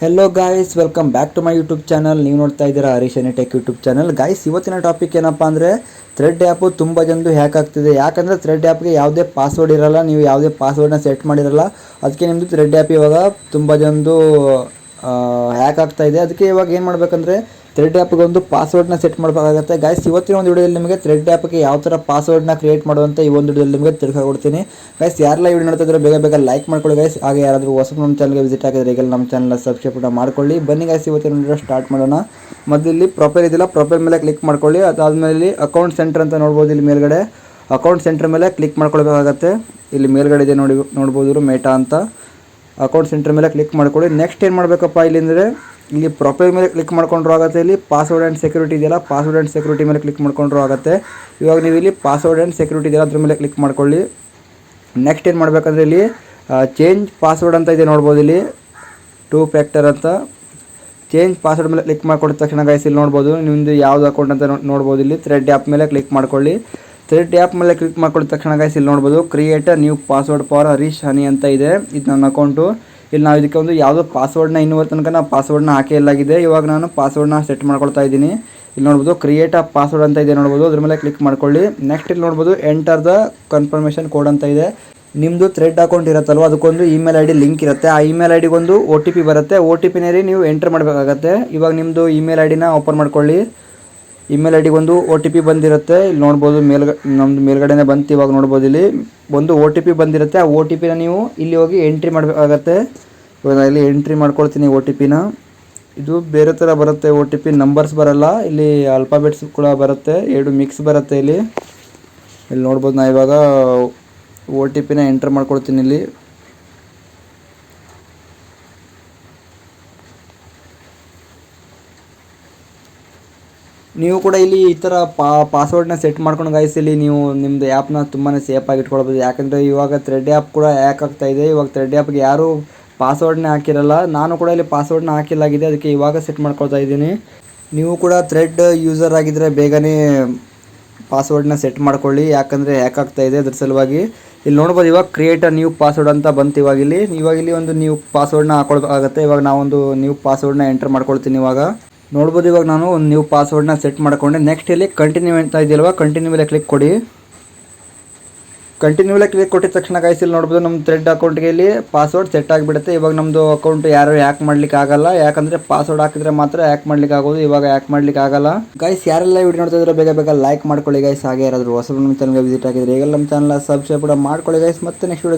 Hello guys, welcome back to my YouTube channel. ನೀವು ನೋಡ್ತಾ ಇದ್ದೀರಾ Harish tech YouTube channel. Guys, ಇವತ್ತಿನ ಟಾಪಿಕ್ ಏನಪ್ಪ ಅಂದರೆ ಥ್ರೆಡ್ ಆ್ಯಪು ತುಂಬ ಜನದು ಹ್ಯಾಕ್ ಆಗ್ತಿದೆ. ಯಾಕಂದರೆ ಥ್ರೆಡ್ ಆ್ಯಪ್ಗೆ ಯಾವುದೇ ಪಾಸ್ವರ್ಡ್ ಇರಲ್ಲ, ನೀವು ಯಾವುದೇ ಪಾಸ್ವರ್ಡ್ನ ಸೆಟ್ ಮಾಡಿರಲ್ಲ. ಅದಕ್ಕೆ ನಿಮ್ಮದು ಥ್ರೆಡ್ ಆ್ಯಪ್ ಇವಾಗ ತುಂಬ ಜನದು ಹ್ಯಾಕ್ ಆಗ್ತಾಯಿದೆ. ಅದಕ್ಕೆ ಇವಾಗ ಏನು ಮಾಡಬೇಕಂದ್ರೆ ಥ್ರೆಡ್ ಆ್ಯಪ್ಗೆ ಒಂದು ಪಾಸ್ವರ್ಡ್ನ ಸೆಟ್ ಮಾಡಬೇಕಾಗುತ್ತೆ. ಗಾಯ್ಸ್, ಇವತ್ತಿನ ಒಂದು ವಿಡಿಯೋದಲ್ಲಿ ನಿಮಗೆ ಥ್ರೆಡ್ ಆ್ಯಪ್ಗೆ ಯಾವ ಥರ ಪಾಸ್ವರ್ಡ್ನ ಕ್ರಿಯೇಟ್ ಮಾಡುವಂಥ ಈ ಒಂದು ವಿಡಿಯೋದಲ್ಲಿ ನಿಮಗೆ ತಿಳ್ಕೊಡ್ತೀನಿ. ಗೈಸ್, ಯಾರೆಲ್ಲ ವಿಡಿಯೋ ನೋಡ್ತಾ ಇದ್ರೆ ಬೇಗ ಲೈಕ್ ಮಾಡ್ಕೊಳ್ಳಿ ಗೈಸ್. ಹಾಗೆ ಯಾರಾದರೂ ಹೊಸ ನಮ್ಮ ಚಾನಲ್ಗೆ ವಿಸಿಟ್ ಆಗಿದ್ರೆ ಈಗ ನಮ್ಮ ಚಾನಲ್ ಸಬ್ಸ್ಕ್ರೈಬ್ ಮಾಡ್ಕೊಳ್ಳಿ. ಬನ್ನಿ ಗೈಸ್, ಇವತ್ತಿನ ವಿಡಿಯೋ ಸ್ಟಾರ್ಟ್ ಮಾಡೋಣ. ಮೊದಲು ಪ್ರೊಫೈಲ್ ಇದೆಯಲ್ಲ, ಪ್ರೊಫೈಲ್ ಮೇಲೆ ಕ್ಲಿಕ್ ಮಾಡ್ಕೊಳ್ಳಿ. ಅದಾದಮೇಲೆ ಅಕೌಂಟ್ ಸೆಂಟರ್ ಅಂತ ನೋಡ್ಬೋದು. ಇಲ್ಲಿ ಮೇಲ್ಗಡೆ ಅಕೌಂಟ್ ಸೆಂಟರ್ ಮೇಲೆ ಕ್ಲಿಕ್ ಮಾಡ್ಕೊಳ್ಬೇಕಾಗತ್ತೆ. ಇಲ್ಲಿ ಮೇಲ್ಗಡೆ ಇದೆ ನೋಡ್ಬೋದು ಮೇಟಾ ಅಂತ. ಅಕೌಂಟ್ ಸೆಂಟರ್ ಮೇಲೆ ಕ್ಲಿಕ್ ಮಾಡ್ಕೊಳ್ಳಿ. ನೆಕ್ಸ್ಟ್ ಏನು ಮಾಡಬೇಕಪ್ಪ ಇಲ್ಲಿ ಅಂದರೆ ಇಲ್ಲಿ ಪ್ರೊಫೈಲ್ ಮೇಲೆ ಕ್ಲಿಕ್ ಮಾಡ್ಕೊಂಡ್ರೂ ಆಗುತ್ತೆ. ಇಲ್ಲಿ ಪಾಸ್ವರ್ಡ್ ಆ್ಯಂಡ್ ಸೆಕ್ಯೂರಿಟಿ ಇದೆಯಲ್ಲ, ಪಾಸ್ವರ್ಡ್ ಆ್ಯಂಡ್ ಸೆಕ್ಯೂರಿಟಿ ಮೇಲೆ ಕ್ಲಿಕ್ ಮಾಡ್ಕೊಂಡ್ರೂ ಆಗುತ್ತೆ. ಇವಾಗ ನೀವು ಇಲ್ಲಿ ಪಾಸ್ವರ್ಡ್ ಆ್ಯಂಡ್ ಸೆಕ್ಯೂರಿಟಿ ಇದೆಯಲ್ಲ ಅದ್ರ ಮೇಲೆ ಕ್ಲಿಕ್ ಮಾಡ್ಕೊಳ್ಳಿ. ನೆಕ್ಸ್ಟ್ ಏನು ಮಾಡಬೇಕಂದ್ರೆ ಇಲ್ಲಿ ಚೇಂಜ್ ಪಾಸ್ವರ್ಡ್ ಅಂತ ಇದೆ ನೋಡ್ಬೋದು. ಇಲ್ಲಿ 2 ಫ್ಯಾಕ್ಟರ್ ಅಂತ ಚೇಂಜ್ ಪಾಸ್ವರ್ಡ್ ಮೇಲೆ ಕ್ಲಿಕ್ ಮಾಡ್ಕೊಡಿದ ತಕ್ಷಣ ಗೈಸ್ ಇಲ್ಲಿ ನೋಡ್ಬೋದು ನಿಮ್ಮದು ಯಾವುದು ಅಕೌಂಟ್ ಅಂತ ನೋಡ್ಬೋದು. ಇಲ್ಲಿ ಥ್ರೆಡ್ ಆ್ಯಪ್ ಮೇಲೆ ಕ್ಲಿಕ್ ಮಾಡ್ಕೊಳ್ಳಿ. ಥ್ರೆಡ್ ಆ್ಯಪ್ ಮೇಲೆ ಕ್ಲಿಕ್ ಮಾಡ್ಕೊಡಿದ ತಕ್ಷಣ ಗೈಸ್ ಇಲ್ಲಿ ನೋಡ್ಬೋದು create new password for Harish honey ಅಂತ ಇದೆ. ಇದು ನನ್ನ ಅಕೌಂಟು. ಇಲ್ಲಿ ನಾವು ಇದಕ್ಕೆ ಒಂದು ಯಾವುದೋ ಪಾಸ್ವರ್ಡ್ನ ಇನ್ನೂವರೆ ತನಕ ನಾವು ಪಾಸ್ವರ್ಡ್ನ ಹಾಕಿಲ್ಲಾಗಿದೆ. ಇವಾಗ ನಾನು ಪಾಸ್ವರ್ಡ್ನ ಸೆಟ್ ಮಾಡ್ಕೊಳ್ತಾ ಇದ್ದೀನಿ. ಇಲ್ಲಿ ನೋಡ್ಬೋದು ಕ್ರಿಯೇಟ್ ಆ ಪಾಸ್ವರ್ಡ್ ಅಂತ ಇದೆ ನೋಡ್ಬೋದು. ಅದ್ರ ಮೇಲೆ ಕ್ಲಿಕ್ ಮಾಡ್ಕೊಳ್ಳಿ. ನೆಕ್ಸ್ಟ್ ಇಲ್ಲಿ ನೋಡ್ಬೋದು ಎಂಟರ್ ದ ಕನ್ಫರ್ಮೇಷನ್ ಕೋಡ್ ಅಂತ ಇದೆ. ನಿಮ್ಮದು ಥ್ರೆಡ್ ಅಕೌಂಟ್ ಇರುತ್ತಲ್ವ, ಅದಕ್ಕೊಂದು ಇಮೇಲ್ ID ಲಿಂಕ್ ಇರುತ್ತೆ. ಆ ಇಮೇಲ್ ಐಡಿಗೊಂದು OTP ಬರುತ್ತೆ. OTPನಲ್ಲಿ ನೀವು ಎಂಟರ್ ಮಾಡಬೇಕಾಗತ್ತೆ. ಇವಾಗ ನಿಮ್ಮದು ಇಮೇಲ್ ಐಡಿನ ಓಪನ್ ಮಾಡ್ಕೊಳ್ಳಿ. ಇಮೇಲ್ ಐಡಿಗೊಂದು OTP ಬಂದಿರುತ್ತೆ. ಇಲ್ಲಿ ನೋಡ್ಬೋದು ನಮ್ಮದು ಮೇಲ್ಗಡೆನೇ ಬಂತು. ಇವಾಗ ನೋಡ್ಬೋದು ಇಲ್ಲಿ ಒಂದು OTP ಬಂದಿರುತ್ತೆ. ಆ OTPನ ನೀವು ಇಲ್ಲಿ ಹೋಗಿ ಎಂಟ್ರಿ ಮಾಡಬೇಕಾಗತ್ತೆ. ಇವಾಗ ಇಲ್ಲಿ ಎಂಟ್ರಿ ಮಾಡ್ಕೊಳ್ತೀನಿ OTPನ. ಇದು ಬೇರೆ ಥರ ಬರುತ್ತೆ. OTP ನಂಬರ್ಸ್ ಬರಲ್ಲ, ಇಲ್ಲಿ ಆಲ್ಫಾಬೆಟ್ಸ್ ಕೂಡ ಬರುತ್ತೆ. 2 ಮಿಕ್ಸ್ ಬರುತ್ತೆ. ಇಲ್ಲಿ ನೋಡ್ಬೋದು. ನಾ ಇವಾಗ OTPನ ಎಂಟರ್ ಮಾಡ್ಕೊಳ್ತೀನಿ. ಇಲ್ಲಿ ನೀವು ಕೂಡ ಇಲ್ಲಿ ಈ ಥರ ಪಾಸ್ವರ್ಡ್ನ ಸೆಟ್ ಮಾಡ್ಕೊಂಡು ಗೈಸ್ ಇಲ್ಲಿ ನೀವು ನಿಮ್ಮದು ಆ್ಯಪ್ನ ತುಂಬಾ ಸೇಫಾಗಿ ಇಟ್ಕೊಳ್ಬೋದು. ಯಾಕಂದರೆ ಇವಾಗ ಥ್ರೆಡ್ ಆ್ಯಪ್ ಕೂಡ ಹ್ಯಾಕ್ ಆಗ್ತಾಯಿದೆ. ಇವಾಗ ಥ್ರೆಡ್ ಆ್ಯಪ್ಗೆ ಯಾರೂ ಪಾಸ್ವರ್ಡ್ನೇ ಹಾಕಿರಲ್ಲ. ನಾನು ಕೂಡ ಇಲ್ಲಿ ಪಾಸ್ವರ್ಡ್ನ ಹಾಕಿಲ್ಲಾಗಿದೆ, ಅದಕ್ಕೆ ಇವಾಗ ಸೆಟ್ ಮಾಡ್ಕೊಳ್ತಾ ಇದ್ದೀನಿ. ನೀವು ಕೂಡ ಥ್ರೆಡ್ ಯೂಸರ್ ಆಗಿದ್ದರೆ ಬೇಗನೆ ಪಾಸ್ವರ್ಡ್ನ ಸೆಟ್ ಮಾಡ್ಕೊಳ್ಳಿ, ಯಾಕಂದರೆ ಹ್ಯಾಕ್ ಆಗ್ತಾಯಿದೆ. ಅದ್ರ ಸಲುವಾಗಿ ಇಲ್ಲಿ ನೋಡ್ಬೋದು ಇವಾಗ ಕ್ರಿಯೇಟ್ ಅ ನ್ಯೂ ಪಾಸ್ವರ್ಡ್ ಅಂತ ಬಂತು. ಇವಾಗ ಇಲ್ಲಿ ಒಂದು ನ್ಯೂ ಪಾಸ್ವರ್ಡ್ನ ಹಾಕೊಳ್ಬೇಕಾಗುತ್ತೆ. ಇವಾಗ ನಾವೊಂದು ನ್ಯೂ ಪಾಸ್ವರ್ಡ್ನ ಎಂಟರ್ ಮಾಡ್ಕೊಳ್ತೀನಿ. ಇವಾಗ ನೋಡ್ಬೋದು ಇವಾಗ ನಾನು ಒಂದು ನ್ಯೂ ಪಾಸ್ವರ್ಡ್ನ ಸೆಟ್ ಮಾಡ್ಕೊಂಡೆ. ನೆಕ್ಸ್ಟ್ ಇಲ್ಲಿ ಕಂಟಿನ್ಯೂ ಅಂತ ಇದೆಯಲ್ವ, ಕಂಟಿನ್ಯೂ ಮೇಲೆ ಕ್ಲಿಕ್ ಕೊಡಿ. ಕಂಟಿನ್ಯೂ ಮೇಲೆ ಕ್ಲಿಕ್ ಕೊಟ್ಟಿದ ತಕ್ಷಣ ಗೈಸ್ ಇಲ್ಲಿ ನೋಡ್ಬೋದು ನಮ್ಮ ಥ್ರೆಡ್ ಅಕೌಂಟ್ಗೆ ಇಲ್ಲಿ ಪಾಸ್ವರ್ಡ್ ಸೆಟ್ ಆಗಿಬಿಡುತ್ತೆ. ಇವಾಗ ನಮ್ಮದು ಅಕೌಂಟ್ ಯಾರು ಹ್ಯಾಕ್ ಮಾಡ್ಲಿಕ್ಕೆ ಆಗಲ್ಲ, ಯಾಕಂದರೆ ಪಾಸ್ವರ್ಡ್ ಹಾಕಿದ್ರೆ ಮಾತ್ರ ಹ್ಯಾಕ್ ಮಾಡ್ಲಿಕ್ಕೆ ಆಗೋದು. ಇವಾಗ ಹ್ಯಾಕ್ ಮಾಡ್ಲಿಕ್ಕೆ ಆಗಲ್ಲ. ಗೈಸ್, ಯಾರೆಲ್ಲ ವಿಡಿಯೋ ನೋಡ್ತಾ ಇದ್ರೆ ಬೇಗ ಲೈಕ್ ಮಾಡ್ಕೊಳ್ಳಿ ಗೈಸ್. ಹಾಗೆ ಯಾರಾದರೂ ಹೊಸ ನಮ್ಮ ಚಾನಲ್ಗೆ ವಿಸಿಟ್ ಆಗಿದ್ರೆ ಈಗಲ್ಲ ನಮ್ಮ ಚಾನಲ್ ಸಬ್ಸ್ಕ್ರೈಬ್ ಕೂಡ ಮಾಡ್ಕೊಳ್ಳಿ ಗೈಸ್. ಮತ್ತೆ ನೆಕ್ಸ್ಟ್ ವಿಡಿಯೋದಲ್ಲಿ